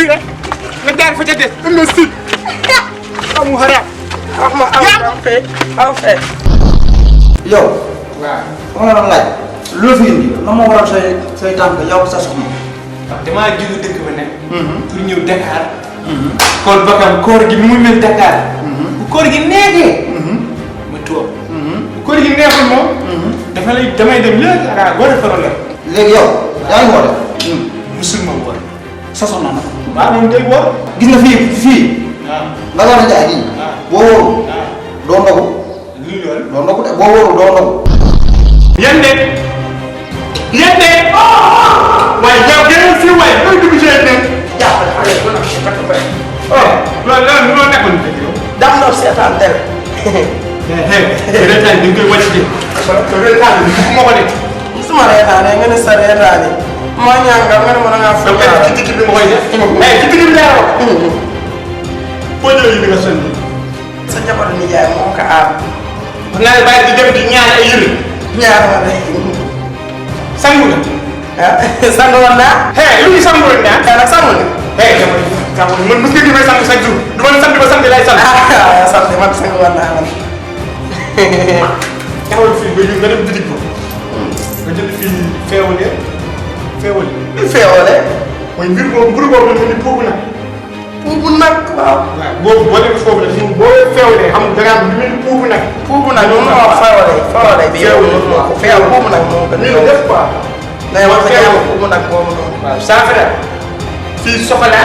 fii rek nga jaar fa ca des ëllëg si amu xaraam wax ma aw fee yow waaw ma la laaj lu fi indi la ma waral say tànk yow sa soxna damaa jóge dëkk ba nag pour ñëw Dakar kool bakam koor gi ni mu mel Dakar bu koor gi neexee ma toog bu koor gi neexul moom damay dem léegi ara góor a faral léegi yow yaa ngi woote musul ma woor sa soxna nag waaw moom day woor gis nga fii nga war a jaay nii boo wóorul doo ndogu lii loolu doo ndogu de boo wóorul doo ndogu yande waaye yow gënal fii waaye doo dugg ci yéen jàppale xale bu nag kat ba loolu mënoo nekkoon dëgg yow dam na seetaan tere reetaan bi nga koy wàcc de reetaan bi fu ma ko def suma reetaane nga ne sa reetaane moo ñaanga nga ne ma dangaa donc ci digg bi ma koy def ci digg bi laa wax boo jëlee yi nga sonn sa jabar nijaay moo ko aar wax naa ne bàyyi di dem di ñaan ay yële ñaar ma de sangu nga sang woon naa lu ñu sangu woon naa nag sang nga sangu man mos nga may sangu chaque jour du ma sant ba sant lay sant sant man sang woon naa man taxawal fii ba ñu nga dem bitig ko nga jënd fii feewale feewale mooy mbir boobu groupe boobu dafa ni puubu nag puubu nag waaw boobu boo demee foofu la boo feewalee xam nga da ngaa am lu mel ni puubu nag puubu nag moom moo feewale bi yow feew puubu nag moo ko nii la def quoi day wax nga yow puubu nag boobu noonu waaw saafara fii soxla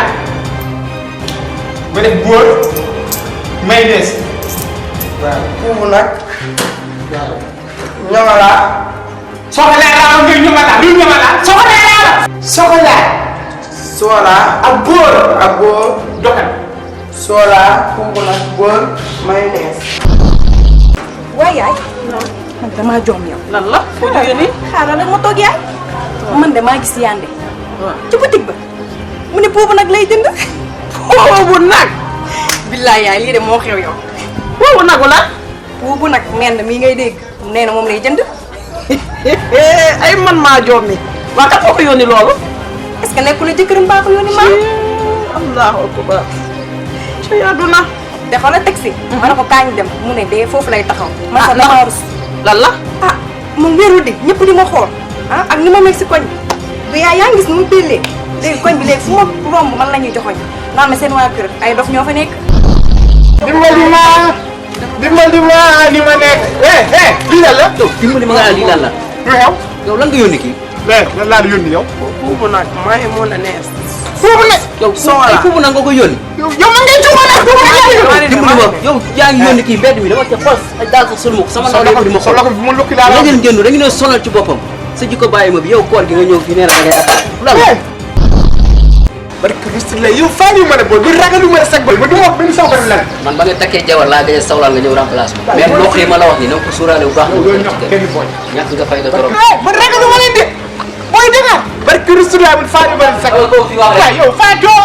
nga def góor mayonnaise waaw puubu nag waaw ñoŋala soxla laa am ngay ñoŋala luy ñoŋala soxla laa soxla soola ak góor doxal soola puubu nag góor mayonnaise waaye yaay man damaa joom yow. lan la foo jógee nii. xaaral rek ma toog yaay. man de maa gis Yandé. ci boutique ba mu ne boobu nag lay jënd. boobu nag. billaay yaay lii de moo xew yow. boobu nagu la. boobu nag mel na mii ngay dégg nee na moom lay jënd. ay man maa joom mi waa kat moo ko yónni loolu. est-ce que nekkul jëkkëram baa ko yónni maa. allahu akbar. ci àdduna. te xoolal taxi. ma ne ko kañ dem mu ne de foofu lay taxaw. ma sax damaa rus. lan la. ah moom wéeru di ñëpp di ma xool ah ak ni ma mel si koñ bi yaa ngi gis ni mu bellee léegi koñ bi léegi fu ma romb man la ñuy joxoñ naan ma seen waa kër ay dof ñoo fa nekk. dimbali ma ni ma nekk lii lan la yow dimbali ma nga lii lan la. lu xew yow lan nga yónni kii. lan laa la yónni yow puubu nag may mun a nees foofu nag yow Soxla. ay foofu nag nga ko yónni. yow man ngay tuuma nag dimbali ma yow yaa ngi yónni kii mbedd mi dama ca xool ay daal sax sunu ma ko sama ndaw léegi di ma xool. loxo bi mu lukki laa nga ngeen génn dañu ne sonal ci boppam sa jikko bàyyi ma bi yow koor gi nga ñëw fii nee na da ngay attaque lan la. barke bisimilah yow faale yu ma ne booy bu ragalu ma ne sag booy ba du ma wax benn saw ba lan man ba nga takkee jabar laa gëj a sawlaal nga ñëw remplace ma. mais ndox yi ma la wax nii na nga ko suuraale bu baax. loolu ñax kenn booy ñàkk nga fay nga trop. man ragalu ma leen de booy dëgg barke bisimilah man faale yu ma ne sag yow fii wax rek. yow faa joo